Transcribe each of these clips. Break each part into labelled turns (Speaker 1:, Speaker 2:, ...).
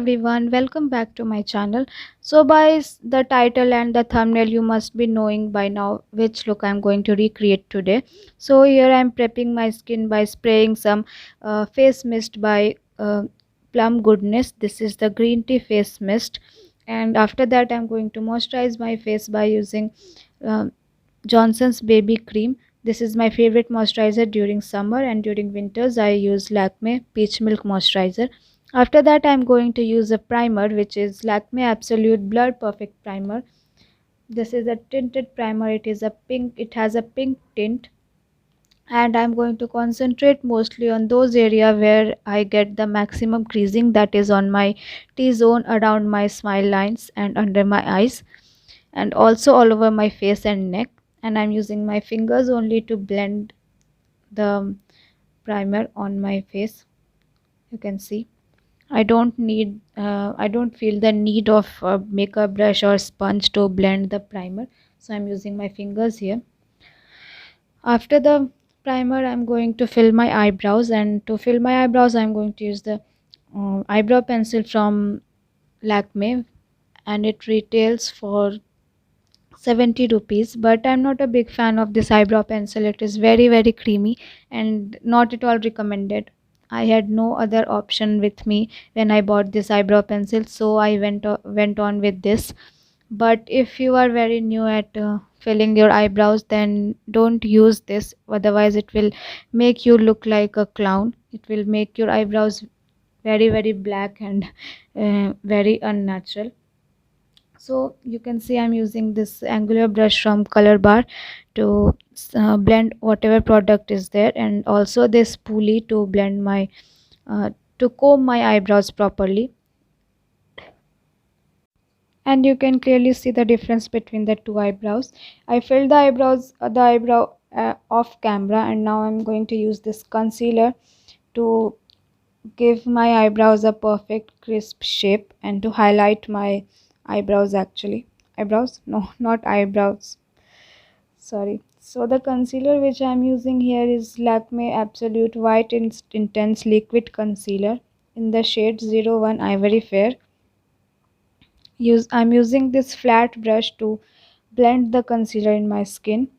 Speaker 1: everyone, welcome back to my channel. So by the title and the thumbnail you must be knowing by now which look I'm going to recreate today. So here I'm prepping my skin by spraying some face mist by Plum Goodness. This is the green tea face mist, and after that I'm going to moisturize my face by using uh, Johnson's baby cream. This is my favorite moisturizer during summer, and during winters I use Lakme Peach Milk Moisturizer. After that I'm going to use a primer which is Lakme Absolute Blur Perfect Primer. This is a tinted primer. It has a pink tint, and I'm going to concentrate mostly on those area where I get the maximum creasing, that is on my T-zone, around my smile lines and under my eyes, and also all over my face and neck. And I'm using my fingers only to blend the primer on my face. You can see I don't feel the need of a makeup brush or sponge to blend the primer, so I'm using my fingers here. After the primer I'm going to fill my eyebrows, and to fill my eyebrows I'm going to use the eyebrow pencil from Lakme, and it retails for 70 rupees, but I'm not a big fan of this eyebrow pencil. It is very creamy and not at all recommended. I had no other option with me when I bought this eyebrow pencil, so I went on with this. But if you are very new at filling your eyebrows, then don't use this, otherwise it will make you look like a clown. It will make your eyebrows very black and very unnatural. So you can see I'm using this angular brush from Color Bar to blend whatever product is there, and also this pulley to blend my to comb my eyebrows properly. And you can clearly see the difference between the two eyebrows. I filled the eyebrow off camera, and now I'm going to use this concealer to give my eyebrows a perfect crisp shape and to highlight my eyebrows. Actually, eyebrows, no, not eyebrows, sorry. So the concealer which I'm using here is Lakme Absolute White Intense Liquid Concealer in the shade 01 Ivory Fair. I'm using this flat brush to blend the concealer in my skin.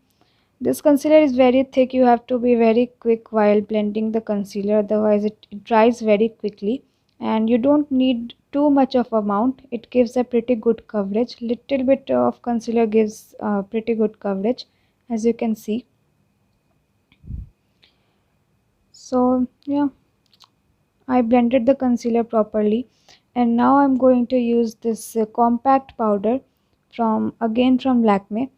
Speaker 1: This concealer is very thick. You have to be very quick while blending the concealer, otherwise it dries very quickly. And you don't need too much of amount. It gives a pretty good coverage. Little bit of concealer gives pretty good coverage, as you can see. So yeah, I blended the concealer properly, and now I'm going to use this compact powder from Lakme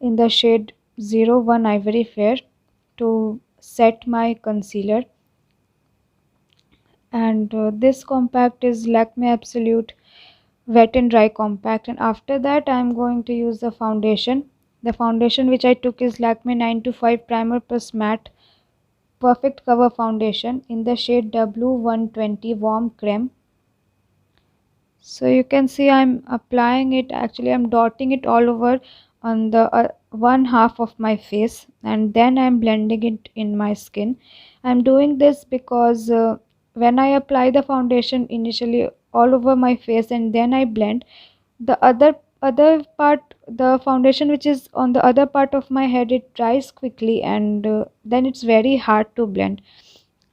Speaker 1: in the shade 01 Ivory Fair to set my concealer. And this compact is Lakme Absolute Wet and Dry Compact. And after that I'm going to use the foundation which I took is Lakme 925 Primer Plus Matte Perfect Cover Foundation in the shade W120 Warm Creme. So you can see I'm applying it, actually I'm dotting it all over on the one half of my face, and then I'm blending it in my skin. I'm doing this because when I apply the foundation initially all over my face and then I blend the other part, the foundation which is on the other part of my head, it dries quickly, and then it's very hard to blend.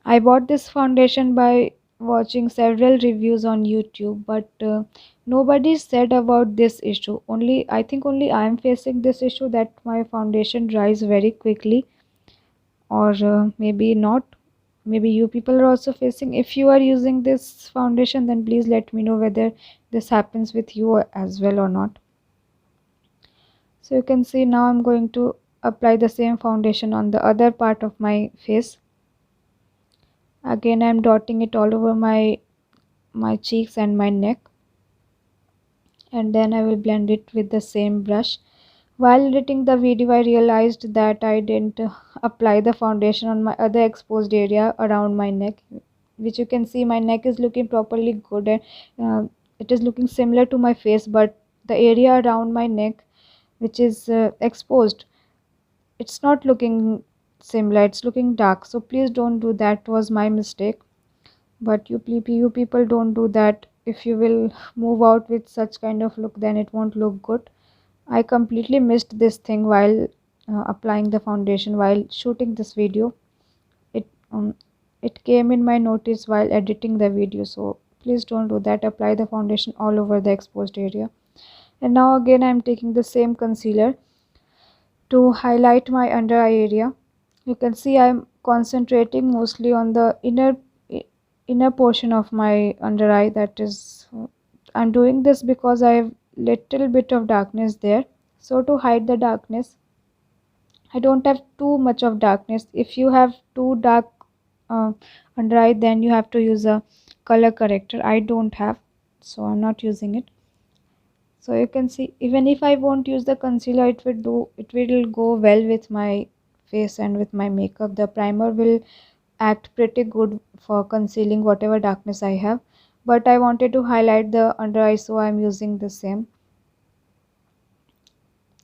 Speaker 1: I bought this foundation by watching several reviews on YouTube, but nobody said about this issue. I think only I am facing this issue that my foundation dries very quickly, or maybe not. Maybe you people are also facing. If you are using this foundation, then please let me know whether this happens with you as well or not. So you can see now I'm going to apply the same foundation on the other part of my face. Again I'm dotting it all over my cheeks and my neck, and then I will blend it with the same brush. While editing the video I realized that I didn't apply the foundation on my other exposed area around my neck, which you can see my neck is looking properly good, and it is looking similar to my face, but the area around my neck which is exposed, it's not looking similar, it's looking dark. So please don't do that. Was my mistake, but you people don't do that. if you will move out with such kind of look, then it won't look good. I completely missed this thing while applying the foundation while shooting this video. It um, it came in my notice while editing the video, so please don't do that. Apply the foundation all over the exposed area. And now again I'm taking the same concealer to highlight my under eye area. You can see I'm concentrating mostly on the inner portion of my under eye. That is, I'm doing this because I have little bit of darkness there, so to hide the darkness, I don't have too much of darkness. If you have too dark uh, under eye, then you have to use a color corrector. I don't have, so I'm not using it. So you can see, even if I won't use the concealer, it will go well with my face and with my makeup. The primer will act pretty good for concealing whatever darkness I have, but I wanted to highlight the under eye, so I'm using the same.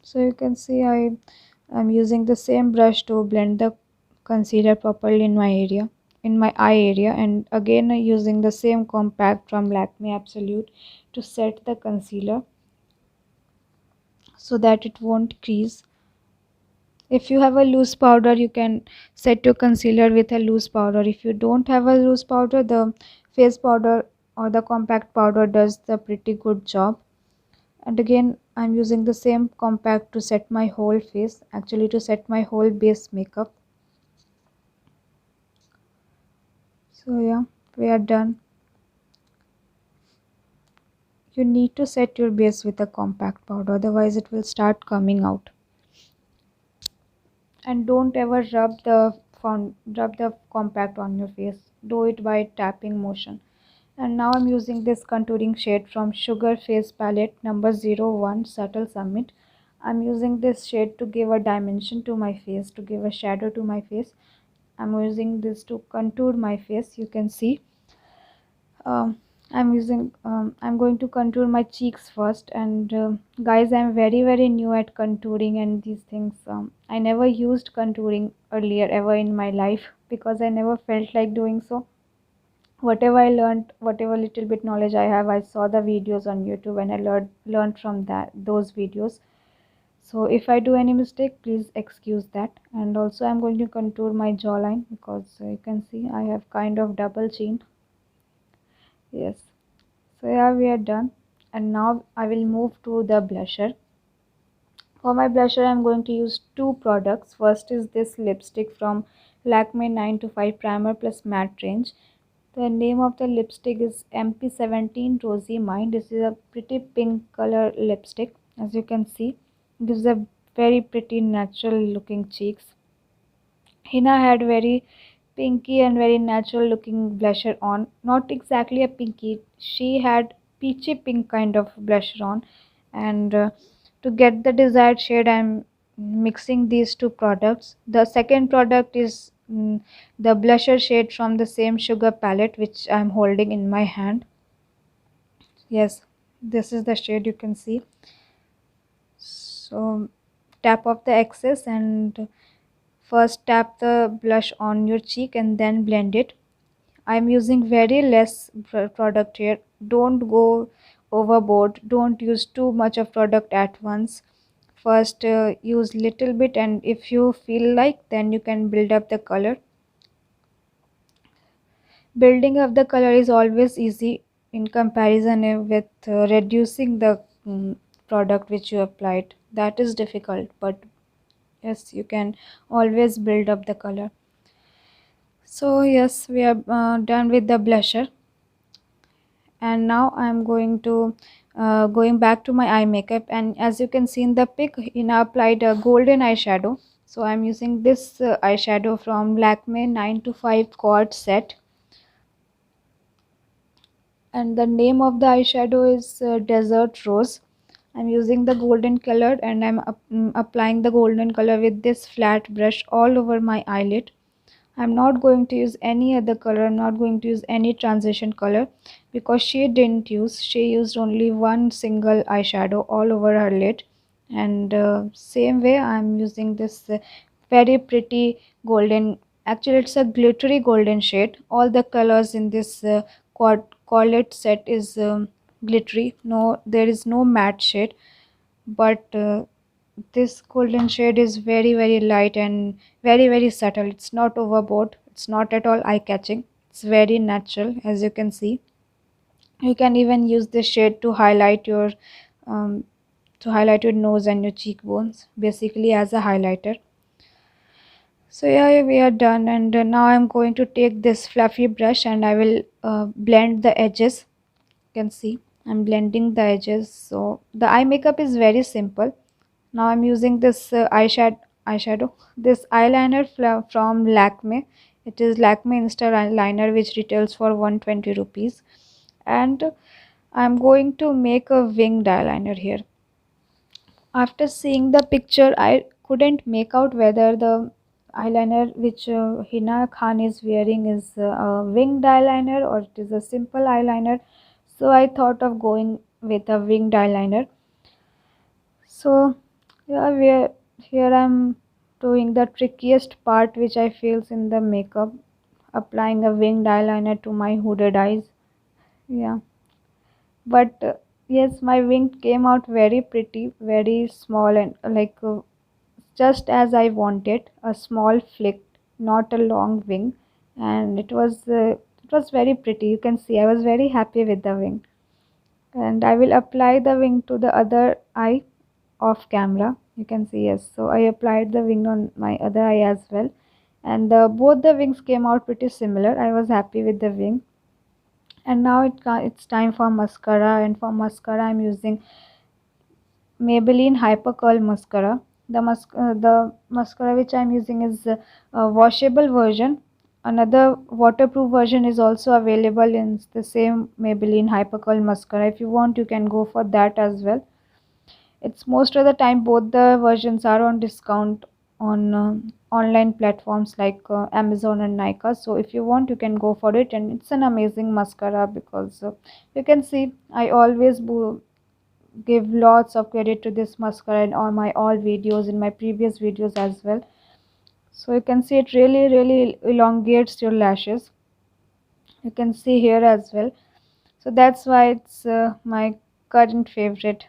Speaker 1: So you can see I'm using the same brush to blend the concealer properly in my area, in my eye area, and again using the same compact from Lakme Absolute to set the concealer so that it won't crease. If you have a loose powder, you can set your concealer with a loose powder. If you don't have a loose powder, the face powder or the compact powder does the pretty good job. And again I'm using the same compact to set my whole face, actually to set my whole base makeup. So yeah, we are done. You need to set your base with a compact powder, otherwise it will start coming out. And don't ever rub the compact on your face. Do it by tapping motion. And now I'm using this contouring shade from Sugar Face Palette number 01 Subtle Summit. I'm using this shade to give a dimension to my face, to give a shadow to my face. I'm using this to contour my face. You can see I'm going to contour my cheeks first. And guys, I'm very new at contouring and these things. I never used contouring earlier ever in my life because I never felt like doing so. Whatever I learned, whatever little bit knowledge I have, I saw the videos on YouTube and I learned from those videos. So if I do any mistake, please excuse that. And also I'm going to contour my jawline because you can see I have kind of double chin. Yes. So yeah, we are done. And now I will move to the blusher. For my blusher, I'm going to use two products. First is this lipstick from Lakme 9 to 5 Primer Plus Matte range. The name of the lipstick is MP17 Rosy Mind. This is a pretty pink color lipstick. As you can see, it gives a very pretty natural looking cheeks. Hina had very pinky and very natural looking blusher on. Not exactly a pinky. She had peachy pink kind of blusher on. And to get the desired shade, I'm mixing these two products. The second product is the blusher shade from the same Sugar palette, which I'm holding in my hand. Yes, this is the shade, you can see. So tap off the excess and first tap the blush on your cheek and then blend it. I'm using very less product here. Don't go overboard. Don't use too much of product at once. First use little bit, and if you feel like, then you can build up the color. Building up the color is always easy in comparison with reducing the product which you applied. That is difficult, but yes, you can always build up the color. So yes, we are done with the blusher. And now I'm going to going back to my eye makeup. And as you can see in the pic, Hina applied a golden eyeshadow. So I'm using this eyeshadow from Lakme 9 to 5 quad set, and the name of the eyeshadow is Desert Rose. I'm using the golden color, and I'm applying the golden color with this flat brush all over my eyelid. I'm not going to use any other color. I'm not going to use any transition color because she didn't use. She used only one single eyeshadow all over her lid. And same way, I'm using this very pretty golden. Actually, it's a glittery golden shade. All the colors in this collet set is glittery. No, there is no matte shade, but this golden shade is very light and very subtle. It's not overboard. It's not at all eye-catching. It's very natural, as you can see. You can even use this shade um, to highlight your nose and your cheekbones, basically as a highlighter. So yeah, we are done, and now I'm going to take this fluffy brush and I will blend the edges. You can see I'm blending the edges. So the eye makeup is very simple. Now I'm using this eyeshadow, this eyeliner from Lakme. It is Lakme Insta eyeliner, which retails for 120 rupees, and I'm going to make a winged eyeliner here. After seeing the picture, I couldn't make out whether the eyeliner which Hina Khan is wearing is a winged eyeliner or it is a simple eyeliner. So I thought of going with a winged eyeliner. So yeah, here I'm doing the trickiest part which I feels in the makeup, applying a winged eyeliner to my hooded eyes. Yeah, but yes, my wing came out very pretty, very small and just as I wanted, a small flick, not a long wing, and it was very pretty. You can see I was very happy with the wing, and I will apply the wing to the other eye off camera. You can see, yes. So I applied the wing on my other eye as well, and both the wings came out pretty similar. I was happy with the wing, and now it's time for mascara. And for mascara, I'm using Maybelline Hyper Curl mascara. The mascara which I'm using is a washable version. Another waterproof version is also available in the same Maybelline Hyper Curl mascara. If you want, you can go for that as well. It's most of the time both the versions are on discount on online platforms like Amazon and Nykaa. So if you want, you can go for it, and it's an amazing mascara because you can see I always give lots of credit to this mascara in all videos, in my previous videos as well. So you can see it really elongates your lashes. You can see here as well. So that's why it's my current favorite.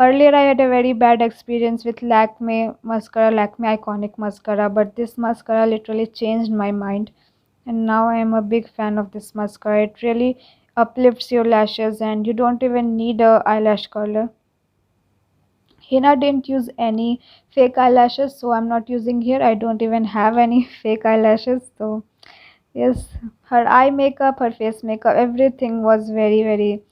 Speaker 1: Earlier I had a very bad experience with Lakme mascara, Lakme Iconic mascara, but this mascara literally changed my mind, and now I am a big fan of this mascara. It really uplifts your lashes and you don't even need a eyelash curler. Hina didn't use any fake eyelashes, so I'm not using here. I don't even have any fake eyelashes. So yes, her eye makeup, her face makeup, everything was very very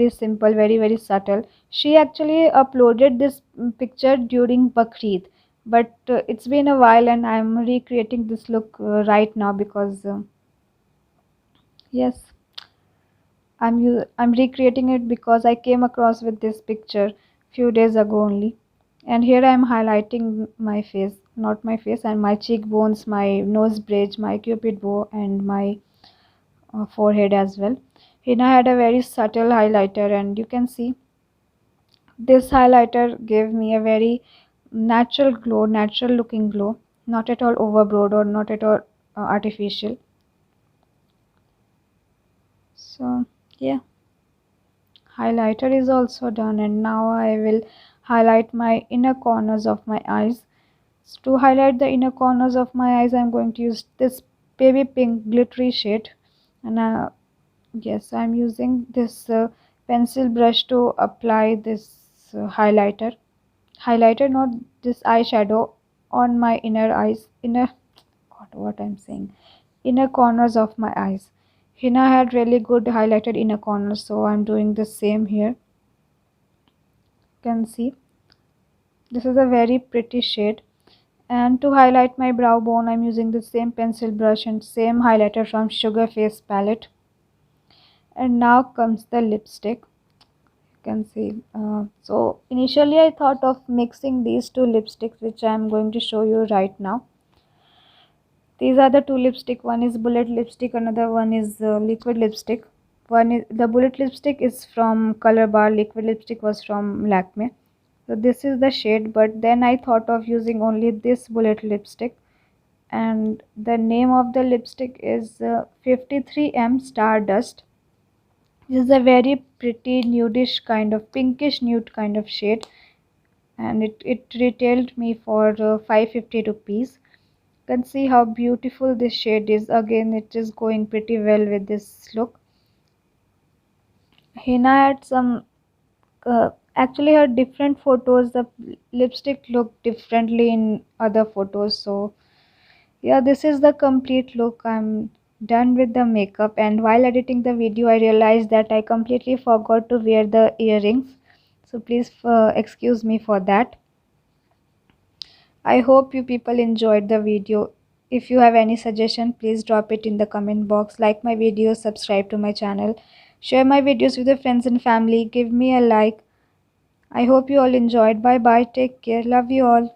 Speaker 1: simple, very subtle. She actually uploaded this picture during Bakrid, but it's been a while and I'm recreating this look right now because yes, I'm recreating it because I came across with this picture few days ago only. And here I am highlighting my face, not my face, and my cheekbones, my nose bridge, my cupid bow, and my forehead as well. Hina had a very subtle highlighter, and you can see this highlighter gave me a very natural glow, natural looking glow, not at all overbroad or not at all artificial. So yeah, highlighter is also done, and now I will highlight my inner corners of my eyes. So to highlight the inner corners of my eyes, I'm going to use this baby pink glittery shade, and yes, I'm using this pencil brush to apply this highlighter, not this eyeshadow, on my inner eyes, God, what I'm saying, inner corners of my eyes. Hina had really good highlighted inner corners, so I'm doing the same here. You can see this is a very pretty shade. And to highlight my brow bone, I'm using the same pencil brush and same highlighter from Sugar Face palette. And now comes the lipstick. You can see. So initially I thought of mixing these two lipsticks, which I'm going to show you right now. These are the two lipstick. One is bullet lipstick, another one is liquid lipstick. One is the bullet lipstick is from Color Bar, liquid lipstick was from Lakme. So this is the shade, but then I thought of using only this bullet lipstick, and the name of the lipstick is 53M Stardust. This is a very pretty nudish kind of pinkish nude kind of shade, and it retailed me for 550 rupees. You can see how beautiful this shade is. Again, it is going pretty well with this look. Hina had some actually her different photos, the lipstick looked differently in other photos. So yeah, this is the complete look. I'm done with the makeup, and while editing the video I realized that I completely forgot to wear the earrings, so please excuse me for that. I hope you people enjoyed the video. If you have any suggestion, please drop it in the comment box. Like my video, subscribe to my channel, share my videos with your friends and family, give me a like. I hope you all enjoyed. Bye bye, take care, love you all.